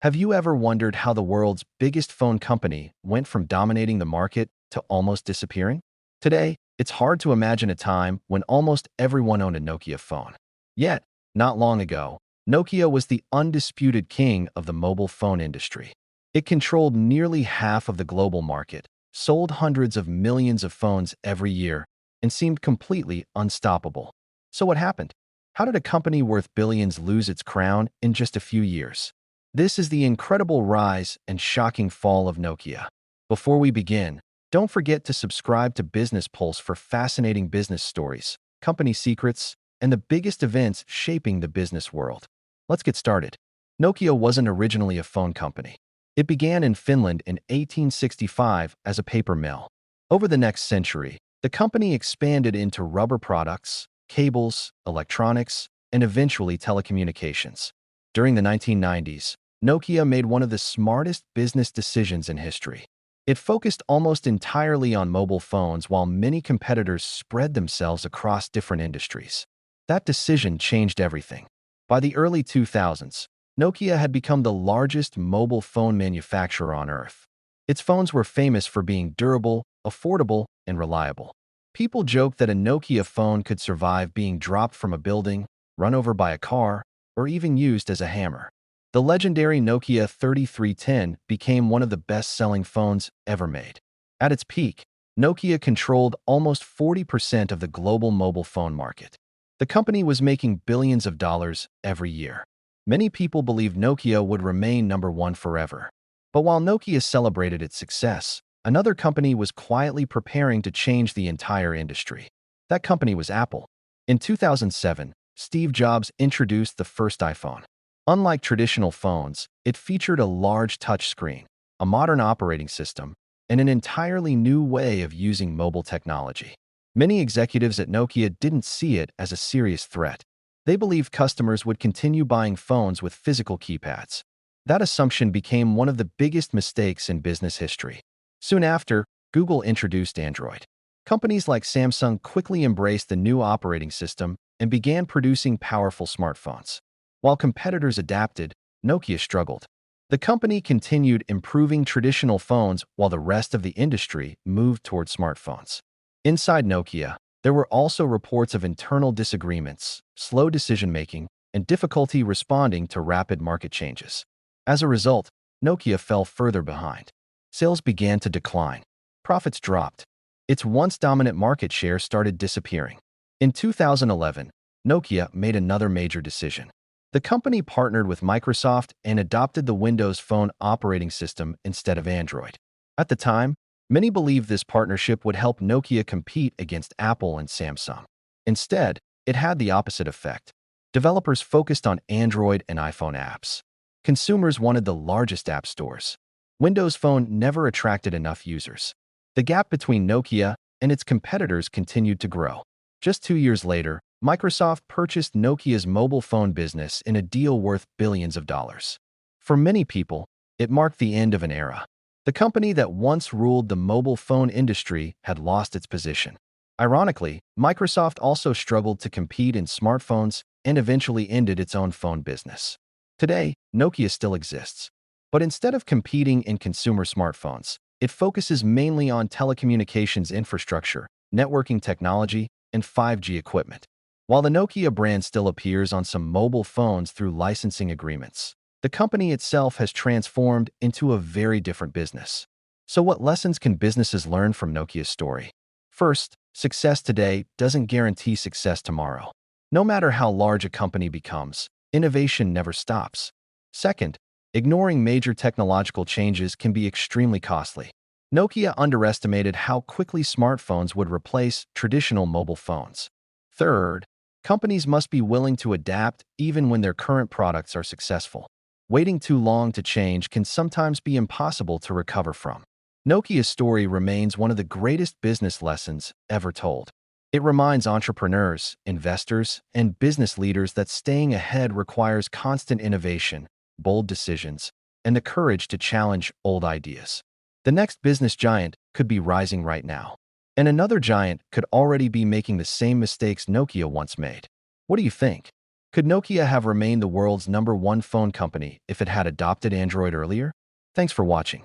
Have you ever wondered how the world's biggest phone company went from dominating the market to almost disappearing? Today, it's hard to imagine a time when almost everyone owned a Nokia phone. Yet, not long ago, Nokia was the undisputed king of the mobile phone industry. It controlled nearly half of the global market, sold hundreds of millions of phones every year, and seemed completely unstoppable. So what happened? How did a company worth billions lose its crown in just a few years? This is the incredible rise and shocking fall of Nokia. Before we begin, don't forget to subscribe to Business Pulse for fascinating business stories, company secrets, and the biggest events shaping the business world. Let's get started. Nokia wasn't originally a phone company. It began in Finland in 1865 as a paper mill. Over the next century, the company expanded into rubber products, cables, electronics, and eventually telecommunications. During the 1990s, Nokia made one of the smartest business decisions in history. It focused almost entirely on mobile phones while many competitors spread themselves across different industries. That decision changed everything. By the early 2000s, Nokia had become the largest mobile phone manufacturer on Earth. Its phones were famous for being durable, affordable, and reliable. People joked that a Nokia phone could survive being dropped from a building, run over by a car, or even used as a hammer. The legendary Nokia 3310 became one of the best-selling phones ever made. At its peak, Nokia controlled almost 40% of the global mobile phone market. The company was making billions of dollars every year. Many people believed Nokia would remain number one forever. But while Nokia celebrated its success, another company was quietly preparing to change the entire industry. That company was Apple. In 2007, Steve Jobs introduced the first iPhone. Unlike traditional phones, it featured a large touchscreen, a modern operating system, and an entirely new way of using mobile technology. Many executives at Nokia didn't see it as a serious threat. They believed customers would continue buying phones with physical keypads. That assumption became one of the biggest mistakes in business history. Soon after, Google introduced Android. Companies like Samsung quickly embraced the new operating system and began producing powerful smartphones. While competitors adapted, Nokia struggled. The company continued improving traditional phones while the rest of the industry moved toward smartphones. Inside Nokia, there were also reports of internal disagreements, slow decision-making, and difficulty responding to rapid market changes. As a result, Nokia fell further behind. Sales began to decline. Profits dropped. Its once dominant market share started disappearing. In 2011, Nokia made another major decision. The company partnered with Microsoft and adopted the Windows Phone operating system instead of Android. At the time, many believed this partnership would help Nokia compete against Apple and Samsung. Instead, it had the opposite effect. Developers focused on Android and iPhone apps. Consumers wanted the largest app stores. Windows Phone never attracted enough users. The gap between Nokia and its competitors continued to grow. Just 2 years later, Microsoft purchased Nokia's mobile phone business in a deal worth billions of dollars. For many people, it marked the end of an era. The company that once ruled the mobile phone industry had lost its position. Ironically, Microsoft also struggled to compete in smartphones and eventually ended its own phone business. Today, Nokia still exists. But instead of competing in consumer smartphones, it focuses mainly on telecommunications infrastructure, networking technology, and 5G equipment. While the Nokia brand still appears on some mobile phones through licensing agreements, the company itself has transformed into a very different business. So what lessons can businesses learn from Nokia's story? First, success today doesn't guarantee success tomorrow. No matter how large a company becomes, innovation never stops. Second, ignoring major technological changes can be extremely costly. Nokia underestimated how quickly smartphones would replace traditional mobile phones. Third, companies must be willing to adapt even when their current products are successful. Waiting too long to change can sometimes be impossible to recover from. Nokia's story remains one of the greatest business lessons ever told. It reminds entrepreneurs, investors, and business leaders that staying ahead requires constant innovation, bold decisions, and the courage to challenge old ideas. The next business giant could be rising right now. And another giant could already be making the same mistakes Nokia once made. What do you think? Could Nokia have remained the world's #1 phone company if it had adopted Android earlier? Thanks for watching.